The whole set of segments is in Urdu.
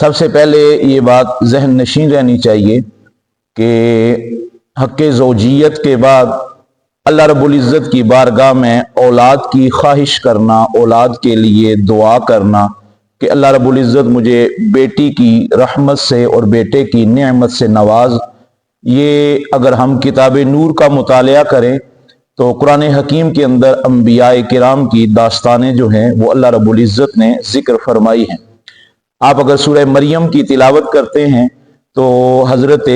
سب سے پہلے یہ بات ذہن نشین رہنی چاہیے کہ حق زوجیت کے بعد اللہ رب العزت کی بارگاہ میں اولاد کی خواہش کرنا، اولاد کے لیے دعا کرنا کہ اللہ رب العزت مجھے بیٹی کی رحمت سے اور بیٹے کی نعمت سے نواز، یہ اگر ہم کتاب نور کا مطالعہ کریں تو قرآن حکیم کے اندر انبیاء کرام کی داستانیں جو ہیں وہ اللہ رب العزت نے ذکر فرمائی ہیں۔ آپ اگر سورہ مریم کی تلاوت کرتے ہیں تو حضرت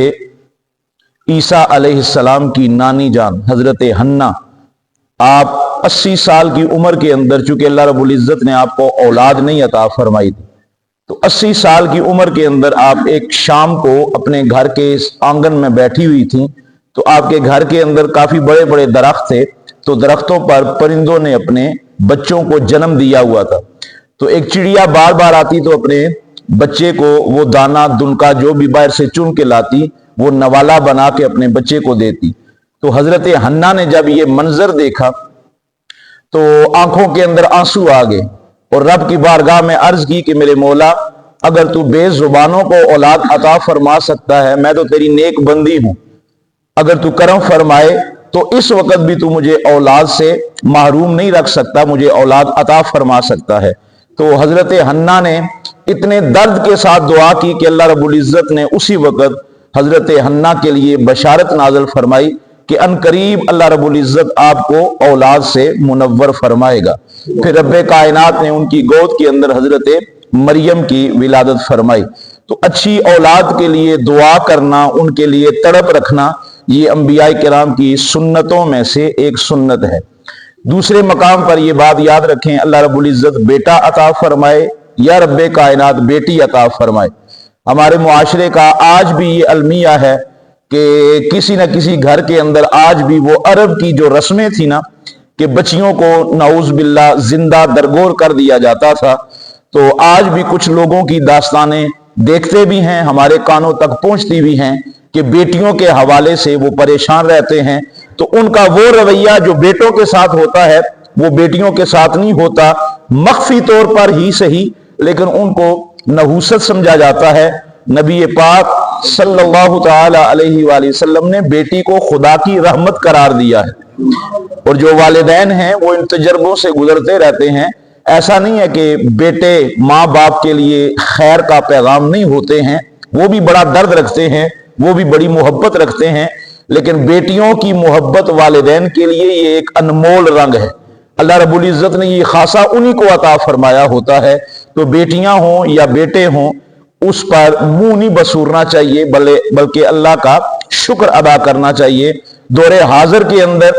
عیسیٰ علیہ السلام کی نانی جان حضرت حنا، آپ 80 سال کی عمر کے اندر، چونکہ اللہ رب العزت نے آپ کو اولاد نہیں عطا فرمائی تھی، تو 80 سال کی عمر کے اندر آپ ایک شام کو اپنے گھر کے آنگن میں بیٹھی ہوئی تھیں، تو آپ کے گھر کے اندر کافی بڑے بڑے درخت تھے، تو درختوں پر پرندوں نے اپنے بچوں کو جنم دیا ہوا تھا، تو ایک چڑیا بار بار آتی تو اپنے بچے کو وہ دانا دنکا جو بھی باہر سے چن کے لاتی، وہ نوالا بنا کے اپنے بچے کو دیتی۔ تو حضرت حنا نے جب یہ منظر دیکھا تو آنکھوں کے اندر آنسو آ گئے اور رب کی بارگاہ میں عرض کی کہ میرے مولا، اگر تو بے زبانوں کو اولاد عطا فرما سکتا ہے، میں تو تیری نیک بندی ہوں، اگر تو کرم فرمائے تو اس وقت بھی تو مجھے اولاد سے محروم نہیں رکھ سکتا، مجھے اولاد عطا فرما سکتا ہے۔ تو حضرت حنا نے اتنے درد کے ساتھ دعا کی کہ اللہ رب العزت نے اسی وقت حضرت حنا کے لیے بشارت نازل فرمائی کہ ان قریب اللہ رب العزت آپ کو اولاد سے منور فرمائے گا۔ پھر رب کائنات نے ان کی گود کے اندر حضرت مریم کی ولادت فرمائی۔ تو اچھی اولاد کے لیے دعا کرنا، ان کے لیے تڑپ رکھنا، یہ انبیاء کرام کی سنتوں میں سے ایک سنت ہے۔ دوسرے مقام پر یہ بات یاد رکھیں، اللہ رب العزت بیٹا عطا فرمائے یا رب کائنات بیٹی عطا فرمائے۔ ہمارے معاشرے کا آج بھی یہ المیہ ہے کہ کسی نہ کسی گھر کے اندر آج بھی وہ عرب کی جو رسمیں تھی نا کہ بچیوں کو نعوذ باللہ زندہ درگور کر دیا جاتا تھا، تو آج بھی کچھ لوگوں کی داستانیں دیکھتے بھی ہیں، ہمارے کانوں تک پہنچتی بھی ہیں کہ بیٹیوں کے حوالے سے وہ پریشان رہتے ہیں، تو ان کا وہ رویہ جو بیٹوں کے ساتھ ہوتا ہے وہ بیٹیوں کے ساتھ نہیں ہوتا، مخفی طور پر ہی صحیح، لیکن ان کو نحوست سمجھا جاتا ہے۔ نبی پاک صلی اللہ تعالی علیہ وآلہ وسلم نے بیٹی کو خدا کی رحمت قرار دیا ہے، اور جو والدین ہیں وہ ان تجربوں سے گزرتے رہتے ہیں۔ ایسا نہیں ہے کہ بیٹے ماں باپ کے لیے خیر کا پیغام نہیں ہوتے ہیں، وہ بھی بڑا درد رکھتے ہیں، وہ بھی بڑی محبت رکھتے ہیں، لیکن بیٹیوں کی محبت والدین کے لیے یہ ایک انمول رنگ ہے۔ اللہ رب العزت نے یہ خاصہ انہی کو عطا فرمایا ہوتا ہے، تو بیٹیاں ہوں یا بیٹے ہوں اس پر منہ نہیں بسورنا چاہیے، بلکہ اللہ کا شکر ادا کرنا چاہیے۔ دور حاضر کے اندر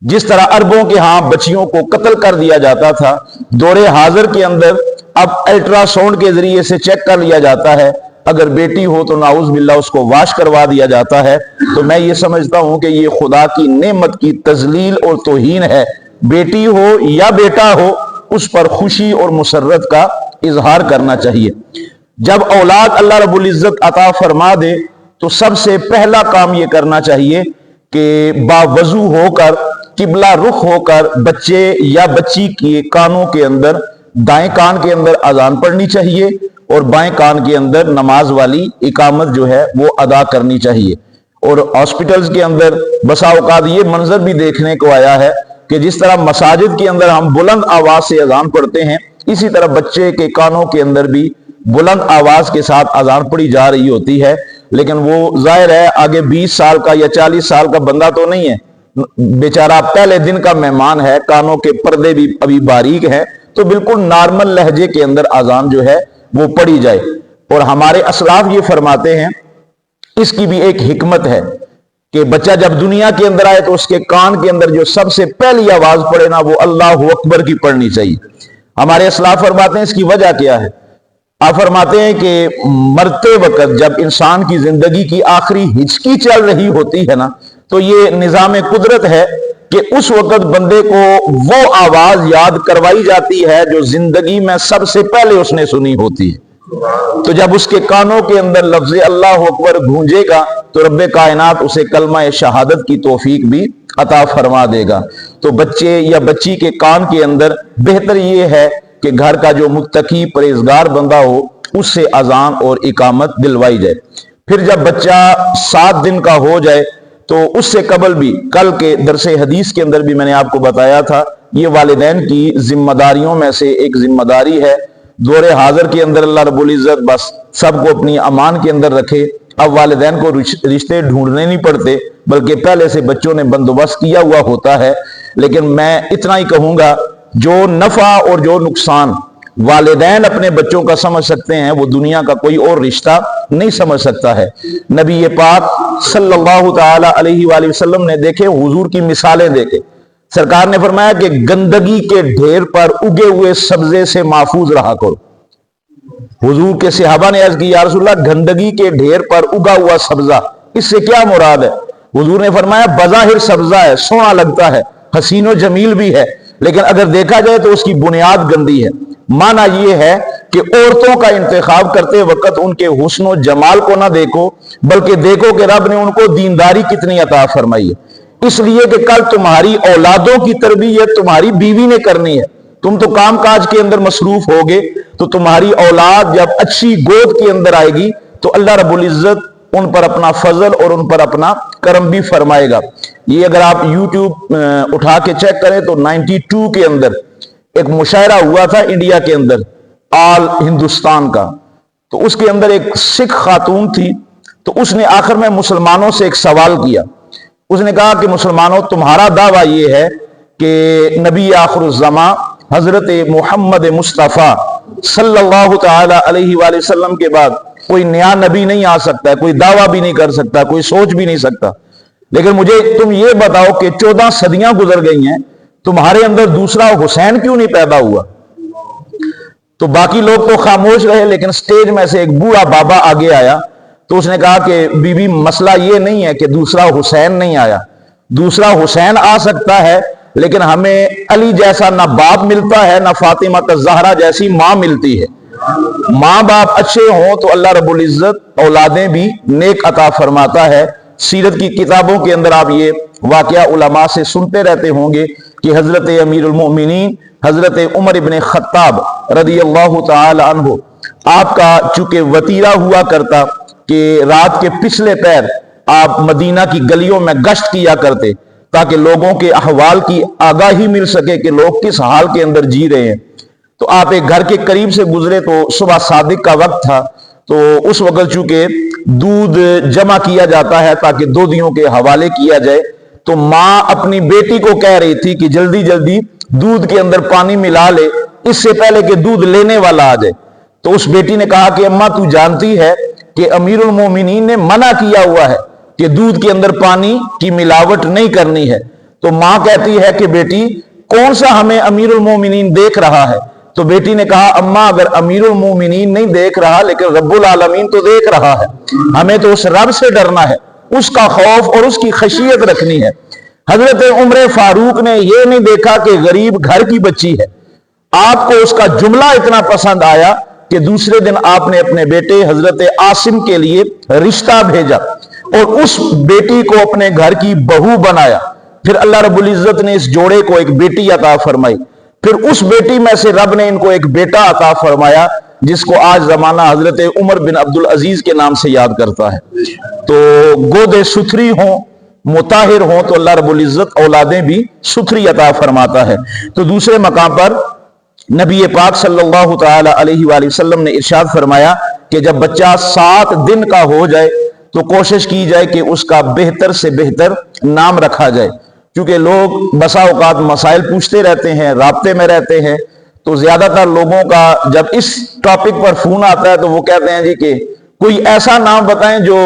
جس طرح عربوں کے ہاں بچیوں کو قتل کر دیا جاتا تھا، دور حاضر کے اندر اب الٹرا ساؤنڈ کے ذریعے سے چیک کر لیا جاتا ہے، اگر بیٹی ہو تو نعوذ باللہ اس کو واش کروا دیا جاتا ہے۔ تو میں یہ سمجھتا ہوں کہ یہ خدا کی نعمت کی تذلیل اور توہین ہے۔ بیٹی ہو یا بیٹا ہو اس پر خوشی اور مسرت کا اظہار کرنا چاہیے۔ جب اولاد اللہ رب العزت عطا فرما دے تو سب سے پہلا کام یہ کرنا چاہیے کہ باوضو ہو کر، قبلہ رخ ہو کر بچے یا بچی کے کانوں کے اندر، دائیں کان کے اندر اذان پڑھنی چاہیے اور بائیں کان کے اندر نماز والی اقامت جو ہے وہ ادا کرنی چاہیے۔ اور ہاسپٹلز کے اندر بسا اوقات یہ منظر بھی دیکھنے کو آیا ہے کہ جس طرح مساجد کے اندر ہم بلند آواز سے اذان پڑھتے ہیں، اسی طرح بچے کے کانوں کے اندر بھی بلند آواز کے ساتھ اذان پڑھی جا رہی ہوتی ہے، لیکن وہ ظاہر ہے آگے 20 سال کا یا 40 سال کا بندہ تو نہیں ہے، بیچارہ پہلے دن کا مہمان ہے، کانوں کے پردے بھی ابھی باریک ہیں، تو بالکل نارمل لہجے کے اندر اذان جو ہے وہ پڑھی جائے۔ اور ہمارے اسلاف یہ فرماتے ہیں، اس کی بھی ایک حکمت ہے کہ بچہ جب دنیا کے اندر آئے تو اس کے کان کے اندر جو سب سے پہلی آواز پڑے نا وہ اللہ اکبر کی پڑھنی چاہیے۔ ہمارے اسلاف فرماتے ہیں اس کی وجہ کیا ہے؟ آپ فرماتے ہیں کہ مرتے وقت جب انسان کی زندگی کی آخری ہچکی چل رہی ہوتی ہے نا، تو یہ نظام قدرت ہے کہ اس وقت بندے کو وہ آواز یاد کروائی جاتی ہے جو زندگی میں سب سے پہلے اس نے سنی ہوتی ہے۔ تو جب اس کے کانوں کے اندر لفظ اللہ اکبر گونجے گا تو رب کائنات اسے کلمہ شہادت کی توفیق بھی عطا فرما دے گا۔ تو بچے یا بچی کے کان کے اندر بہتر یہ ہے کہ گھر کا جو متقی پرہیزگار بندہ ہو اس سے اذان اور اقامت دلوائی جائے۔ پھر جب بچہ 7 دن کا ہو جائے تو اس سے قبل بھی، کل کے درس حدیث کے اندر بھی میں نے آپ کو بتایا تھا، یہ والدین کی ذمہ داریوں میں سے ایک ذمہ داری ہے۔ دور حاضر کے اندر اللہ رب العزت بس سب کو اپنی امان کے اندر رکھے، اب والدین کو رشتے ڈھونڈنے نہیں پڑتے، بلکہ پہلے سے بچوں نے بندوبست کیا ہوا ہوتا ہے۔ لیکن میں اتنا ہی کہوں گا، جو نفع اور جو نقصان والدین اپنے بچوں کا سمجھ سکتے ہیں، وہ دنیا کا کوئی اور رشتہ نہیں سمجھ سکتا ہے۔ نبی پاک صلی اللہ تعالی علیہ وآلہ وسلم نے دیکھے، حضور کی مثالیں دیکھے، سرکار نے فرمایا کہ گندگی کے ڈھیر پر اگے ہوئے سبزے سے محفوظ رہا کرو۔ حضور کے صحابہ نے عرض کی، یا رسول اللہ، گندگی کے ڈھیر پر اگا ہوا سبزہ، اس سے کیا مراد ہے؟ حضور نے فرمایا، بظاہر سبزہ ہے، سونا لگتا ہے، حسین و جمیل بھی ہے، لیکن اگر دیکھا جائے تو اس کی بنیاد گندی ہے۔ معنی یہ ہے کہ عورتوں کا انتخاب کرتے وقت ان کے حسن و جمال کو نہ دیکھو، بلکہ دیکھو کہ رب نے ان کو دینداری کتنی عطا فرمائی ہے، اس لیے کہ کل تمہاری اولادوں کی تربیت تمہاری بیوی نے کرنی ہے۔ تم تو کام کاج کے اندر مصروف ہوگے، تو تمہاری اولاد جب اچھی گود کے اندر آئے گی تو اللہ رب العزت ان پر اپنا فضل اور ان پر اپنا کرم بھی فرمائے گا۔ یہ اگر آپ یوٹیوب اٹھا کے چیک کریں تو 92 کے اندر ایک مشاعرہ ہوا تھا انڈیا کے اندر، آل ہندوستان کا، تو اس کے اندر ایک سکھ خاتون تھی، تو اس نے آخر میں مسلمانوں سے ایک سوال کیا۔ اس نے کہا کہ مسلمانوں، تمہارا دعویٰ یہ ہے کہ نبی آخر الزمان حضرت محمد مصطفیٰ صلی اللہ تعالی علیہ وآلہ وسلم کے بعد کوئی نیا نبی نہیں آ سکتا ہے، کوئی دعویٰ بھی نہیں کر سکتا، کوئی سوچ بھی نہیں سکتا، لیکن مجھے تم یہ بتاؤ کہ 14 صدیاں گزر گئی ہیں، تمہارے اندر دوسرا حسین کیوں نہیں پیدا ہوا؟ تو باقی لوگ تو خاموش رہے، لیکن سٹیج میں سے ایک بوڑھا بابا آگے آیا، تو اس نے کہا کہ بی بی، مسئلہ یہ نہیں ہے کہ دوسرا حسین نہیں آیا، دوسرا حسین آ سکتا ہے، لیکن ہمیں علی جیسا نہ باپ ملتا ہے، نہ فاطمہ الزہرا جیسی ماں ملتی ہے۔ ماں باپ اچھے ہوں تو اللہ رب العزت اولادیں بھی نیک عطا فرماتا ہے۔ سیرت کی کتابوں کے اندر آپ یہ واقعہ علماء سے سنتے رہتے ہوں گے کہ حضرت امیر المؤمنین حضرت عمر ابن خطاب رضی اللہ تعالی عنہ، آپ کا چونکہ وطیرہ ہوا کرتا کہ رات کے پچھلے پہر آپ مدینہ کی گلیوں میں گشت کیا کرتے تاکہ لوگوں کے احوال کی آگاہی مل سکے کہ لوگ کس حال کے اندر جی رہے ہیں۔ تو آپ ایک گھر کے قریب سے گزرے تو صبح صادق کا وقت تھا، تو اس وقت چونکہ دودھ جمع کیا جاتا ہے تاکہ دودھیوں کے حوالے کیا جائے، تو ماں اپنی بیٹی کو کہہ رہی تھی کہ جلدی جلدی دودھ کے اندر پانی ملا لے، اس سے پہلے کہ دودھ لینے والا آ جائے۔ تو اس بیٹی نے کہا کہ اماں، تو جانتی ہے کہ امیر المومنین نے منع کیا ہوا ہے کہ دودھ کے اندر پانی کی ملاوٹ نہیں کرنی ہے۔ تو ماں کہتی ہے کہ بیٹی، کون سا ہمیں امیر المومنین دیکھ رہا ہے؟ تو بیٹی نے کہا، اماں، اگر امیر المومنین نہیں دیکھ رہا لیکن رب العالمین تو دیکھ رہا ہے، ہمیں تو اس رب سے ڈرنا ہے، اس کا خوف اور اس کی خشیت رکھنی ہے۔ حضرت عمر فاروق نے یہ نہیں دیکھا کہ غریب گھر کی بچی ہے، آپ کو اس کا جملہ اتنا پسند آیا کہ دوسرے دن آپ نے اپنے بیٹے حضرت عاصم کے لیے رشتہ بھیجا اور اس بیٹی کو اپنے گھر کی بہو بنایا۔ پھر اللہ رب العزت نے اس جوڑے کو ایک بیٹی عطا فرمائی، پھر اس بیٹی میں سے رب نے ان کو ایک بیٹا عطا فرمایا جس کو آج زمانہ حضرت عمر بن عبدالعزیز کے نام سے یاد کرتا ہے۔ تو گودے ستھری ہوں، مطہر ہوں تو اللہ رب العزت اولادیں بھی ستھری عطا فرماتا ہے۔ تو دوسرے مقام پر نبی پاک صلی اللہ تعالی علیہ وآلہ وسلم نے ارشاد فرمایا کہ جب بچہ 7 دن کا ہو جائے تو کوشش کی جائے کہ اس کا بہتر سے بہتر نام رکھا جائے، کیونکہ لوگ بسا اوقات مسائل پوچھتے رہتے ہیں، رابطے میں رہتے ہیں، تو زیادہ تر لوگوں کا جب اس ٹاپک پر فون آتا ہے تو وہ کہتے ہیں جی کہ کوئی ایسا نام بتائیں جو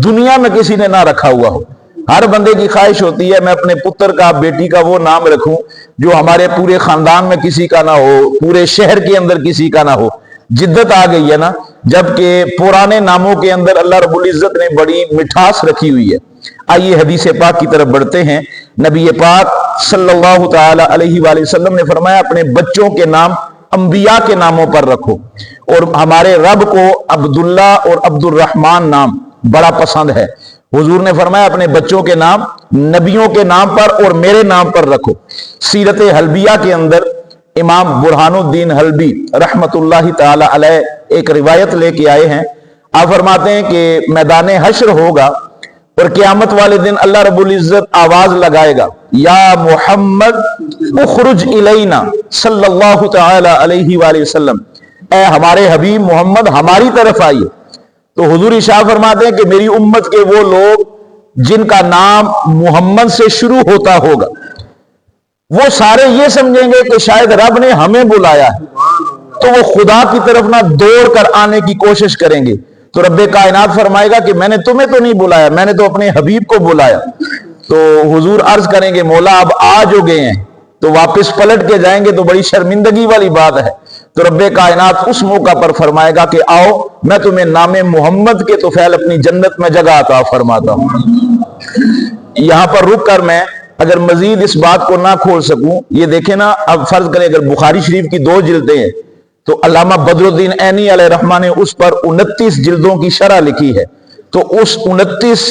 دنیا میں کسی نے نہ رکھا ہوا ہو۔ ہر بندے کی خواہش ہوتی ہے میں اپنے پتر کا، بیٹی کا وہ نام رکھوں جو ہمارے پورے خاندان میں کسی کا نہ ہو، پورے شہر کے اندر کسی کا نہ ہو۔ جدت آ گئی ہے نا، جبکہ پرانے ناموں کے اندر اللہ رب العزت نے بڑی مٹھاس رکھی ہوئی ہے۔ آئیے حدیث پاک کی طرف بڑھتے ہیں۔ نبی پاک صلی اللہ تعالی علیہ وآلہ وسلم نے فرمایا اپنے بچوں کے نام انبیاء کے ناموں پر رکھو، اور ہمارے رب کو عبداللہ اور عبد الرحمن نام بڑا پسند ہے۔ حضور نے فرمایا اپنے بچوں کے نام نبیوں کے نام پر اور میرے نام پر رکھو۔ سیرت حلبیہ کے اندر امام برہان الدین حلبی رحمتullah تعالی علیہ ایک روایت لے کے آئے ہیں. آپ فرماتے ہیں کہ میدان حشر ہوگا اور قیامت والے دن اللہ رب العزت آواز لگائے گا، یا محمد اخرج الینا صلی اللہ تعالی علیہ وآلہ وسلم، اے ہمارے حبیب محمد ہماری طرف آئیے. تو حضور ارشاد فرماتے ہیں کہ میری امت کے وہ لوگ جن کا نام محمد سے شروع ہوتا ہوگا وہ سارے یہ سمجھیں گے کہ شاید رب نے ہمیں بلایا ہے، تو وہ خدا کی طرف نہ دوڑ کر آنے کی کوشش کریں گے. تو رب کائنات فرمائے گا کہ میں نے تمہیں تو نہیں بلایا، میں نے تو اپنے حبیب کو بلایا. تو حضور عرض کریں گے مولا اب آ جو گئے ہیں، تو واپس پلٹ کے جائیں گے تو بڑی شرمندگی والی بات ہے. تو رب کائنات اس موقع پر فرمائے گا کہ آؤ میں تمہیں نام محمد کے طفیل اپنی جنت میں جگہ عطا فرماتا ہوں. یہاں پر رک کر میں اگر مزید اس بات کو نہ کھول سکوں، یہ دیکھیں نا، اب فرض کریں اگر بخاری شریف کی 2 جلدیں ہیں تو علامہ بدر الدین عینی علیہ رحمہ نے اس پر 29 جلدوں کی شرح لکھی ہے. تو اس 29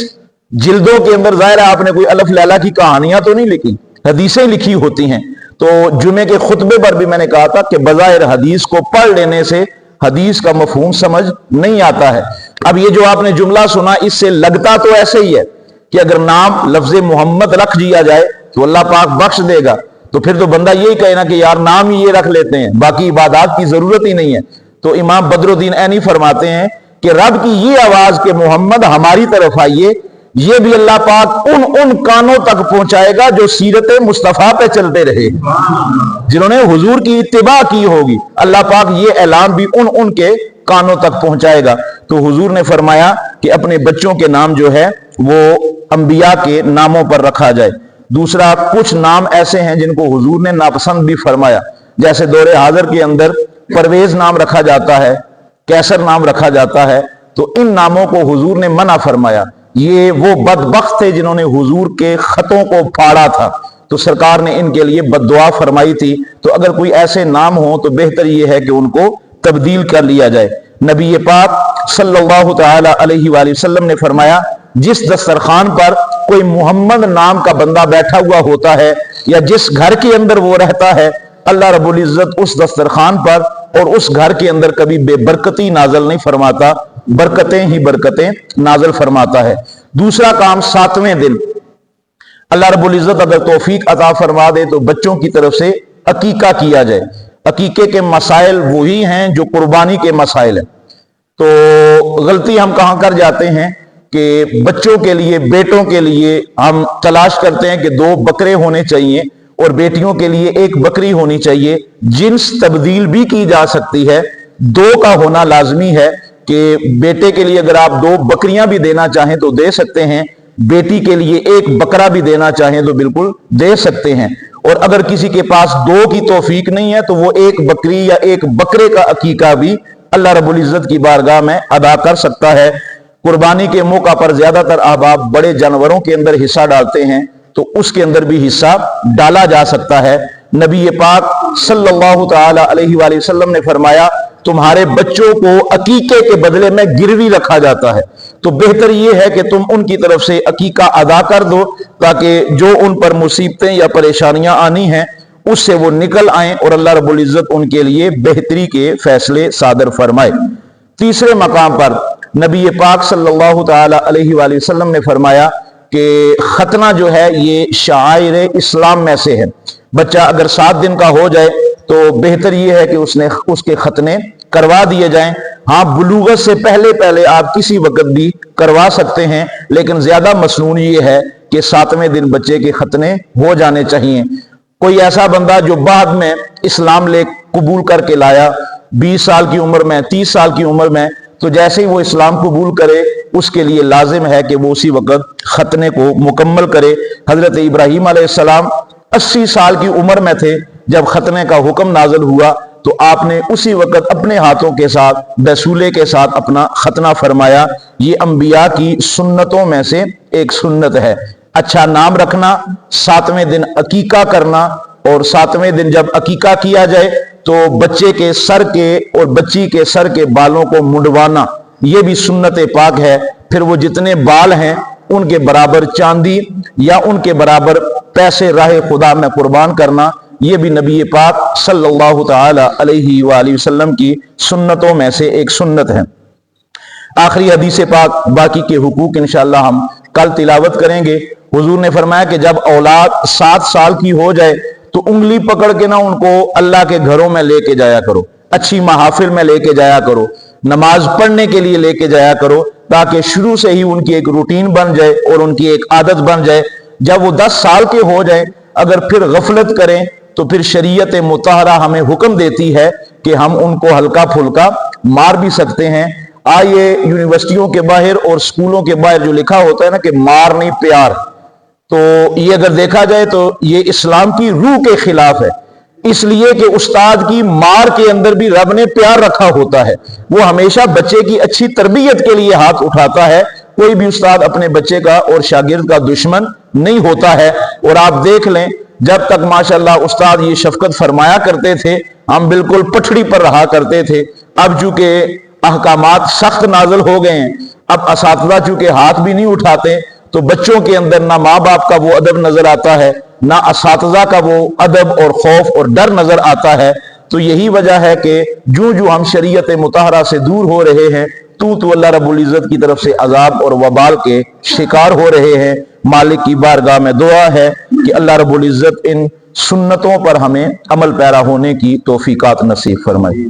جلدوں کے اندر ظاہر ہے آپ نے کوئی الف لیلا کی کہانیاں تو نہیں لکھی، حدیثیں لکھی ہوتی ہیں. تو جمعے کے خطبے پر بھی میں نے کہا تھا کہ بظاہر حدیث کو پڑھ لینے سے حدیث کا مفہوم سمجھ نہیں آتا ہے. اب یہ جو آپ نے جملہ سنا اس سے لگتا تو ایسے ہی ہے کہ اگر نام لفظ محمد رکھ دیا جائے تو اللہ پاک بخش دے گا، تو پھر تو بندہ یہی کہے نا کہ یار نام ہی یہ رکھ لیتے ہیں، باقی عبادات کی ضرورت ہی نہیں ہے. تو امام بدر الدین عینی فرماتے ہیں کہ رب کی یہ آواز کہ محمد ہماری طرف آئیے، یہ بھی اللہ پاک ان کانوں تک پہنچائے گا جو سیرت مصطفیٰ پہ چلتے رہے، جنہوں نے حضور کی اتباع کی ہوگی. اللہ پاک یہ اعلان بھی ان کے کانوں تک پہنچائے گا. تو حضور نے فرمایا کہ اپنے بچوں کے نام جو ہے وہ انبیاء کے ناموں پر رکھا جائے. دوسرا، کچھ نام ایسے ہیں جن کو حضور نے ناپسند بھی فرمایا، جیسے دور حاضر کے اندر پرویز نام رکھا جاتا ہے، کیسر نام رکھا جاتا ہے. تو ان ناموں کو حضور نے منع فرمایا. یہ وہ بدبخت تھے جنہوں نے حضور کے خطوں کو پھاڑا تھا، تو سرکار نے ان کے لیے بد دعا فرمائی تھی. تو اگر کوئی ایسے نام ہوں تو بہتر یہ ہے کہ ان کو تبدیل کر لیا جائے. نبی پاک صلی اللہ تعالی علیہ وآلہ وسلم نے فرمایا جس دسترخوان پر کوئی محمد نام کا بندہ بیٹھا ہوا ہوتا ہے یا جس گھر کے اندر وہ رہتا ہے، اللہ رب العزت اس دسترخوان پر اور اس گھر کے اندر کبھی بے برکتی نازل نہیں فرماتا، برکتیں ہی برکتیں نازل فرماتا ہے. دوسرا کام، 7ویں دن اللہ رب العزت اگر توفیق عطا فرما دے تو بچوں کی طرف سے عقیقہ کیا جائے. عقیقے کے مسائل وہی ہیں جو قربانی کے مسائل ہیں. تو غلطی ہم کہاں کر جاتے ہیں کہ بچوں کے لیے، بیٹوں کے لیے ہم تلاش کرتے ہیں کہ 2 بکرے ہونے چاہیے اور بیٹیوں کے لیے 1 بکری ہونی چاہیے. جنس تبدیل بھی کی جا سکتی ہے، 2 کا ہونا لازمی ہے کہ بیٹے کے لیے اگر آپ 2 بکریاں بھی دینا چاہیں تو دے سکتے ہیں، بیٹی کے لیے 1 بکرا بھی دینا چاہیں تو بالکل دے سکتے ہیں. اور اگر کسی کے پاس 2 کی توفیق نہیں ہے تو وہ 1 بکری یا 1 بکرے کا عقیقہ بھی اللہ رب العزت کی بارگاہ میں ادا کر سکتا ہے. قربانی کے موقع پر زیادہ تر احباب بڑے جانوروں کے اندر حصہ ڈالتے ہیں، تو اس کے اندر بھی حصہ ڈالا جا سکتا ہے. نبی پاک صلی اللہ تعالی علیہ وآلہ وسلم نے فرمایا تمہارے بچوں کو عقیقے کے بدلے میں گروی رکھا جاتا ہے، تو بہتر یہ ہے کہ تم ان کی طرف سے عقیقہ ادا کر دو تاکہ جو ان پر مصیبتیں یا پریشانیاں آنی ہیں اس سے وہ نکل آئیں اور اللہ رب العزت ان کے لیے بہتری کے فیصلے صادر فرمائے. تیسرے مقام پر نبی پاک صلی اللہ تعالی علیہ وآلہ وسلم نے فرمایا کہ ختنہ جو ہے یہ شعائر اسلام میں سے ہے. بچہ اگر 7 دن کا ہو جائے تو بہتر یہ ہے کہ اس کے ختنے کروا دیے جائیں. ہاں بلوغت سے پہلے آپ کسی وقت بھی کروا سکتے ہیں، لیکن زیادہ مسنون یہ ہے کہ 7ویں دن بچے کے ختنے ہو جانے چاہیے. کوئی ایسا بندہ جو بعد میں اسلام لے قبول کر کے لایا 20 سال کی عمر میں، 30 سال کی عمر میں، تو جیسے ہی وہ اسلام قبول کرے اس کے لیے لازم ہے کہ وہ اسی وقت ختنے کو مکمل کرے. حضرت ابراہیم علیہ السلام 80 سال کی عمر میں تھے جب ختنے کا حکم نازل ہوا، تو آپ نے اسی وقت اپنے ہاتھوں کے ساتھ بیسولے کے ساتھ اپنا ختنہ فرمایا. یہ انبیاء کی سنتوں میں سے ایک سنت ہے. اچھا نام رکھنا، 7ویں دن عقیقہ کرنا، اور 7ویں دن جب عقیقہ کیا جائے تو بچے کے سر کے اور بچی کے سر کے بالوں کو منڈوانا، یہ بھی سنت پاک ہے. پھر وہ جتنے بال ہیں ان کے برابر چاندی یا ان کے برابر پیسے راہ خدا میں قربان کرنا، یہ بھی نبی پاک صلی اللہ تعالی علیہ وآلہ وسلم کی سنتوں میں سے ایک سنت ہے۔ آخری حدیث پاک، باقی کے حقوق انشاءاللہ ہم کل تلاوت کریں گے۔ حضور نے فرمایا کہ جب اولاد 7 سال کی ہو جائے تو انگلی پکڑ کے نہ ان کو اللہ کے گھروں میں لے کے جایا کرو، اچھی محافل میں لے کے جایا کرو، نماز پڑھنے کے لیے لے کے جایا کرو، تاکہ شروع سے ہی ان کی ایک روٹین بن جائے اور ان کی ایک عادت بن جائے۔ جب وہ 10 سال کے ہو جائیں اگر پھر غفلت کریں تو پھر شریعت مطہرہ ہمیں حکم دیتی ہے کہ ہم ان کو ہلکا پھلکا مار بھی سکتے ہیں۔ آئیے یونیورسٹیوں کے باہر اور سکولوں کے باہر جو لکھا ہوتا ہے نا کہ مار نہیں پیار، تو یہ اگر دیکھا جائے تو یہ اسلام کی روح کے خلاف ہے، اس لیے کہ استاد کی مار کے اندر بھی رب نے پیار رکھا ہوتا ہے۔ وہ ہمیشہ بچے کی اچھی تربیت کے لیے ہاتھ اٹھاتا ہے۔ کوئی بھی استاد اپنے بچے کا اور شاگرد کا دشمن نہیں ہوتا ہے۔ اور آپ دیکھ لیں جب تک ماشاءاللہ استاد یہ شفقت فرمایا کرتے تھے ہم بالکل پٹھڑی پر رہا کرتے تھے۔ اب چونکہ احکامات سخت نازل ہو گئے ہیں، اب اساتذہ چونکہ ہاتھ بھی نہیں اٹھاتے تو بچوں کے اندر نہ ماں باپ کا وہ ادب نظر آتا ہے، نہ اساتذہ کا وہ ادب اور خوف اور ڈر نظر آتا ہے۔ تو یہی وجہ ہے کہ جو ہم شریعت مطہرہ سے دور ہو رہے ہیں تو اللہ رب العزت کی طرف سے عذاب اور وبال کے شکار ہو رہے ہیں۔ مالک کی بارگاہ میں دعا ہے کہ اللہ رب العزت ان سنتوں پر ہمیں عمل پیرا ہونے کی توفیقات نصیب فرمائے۔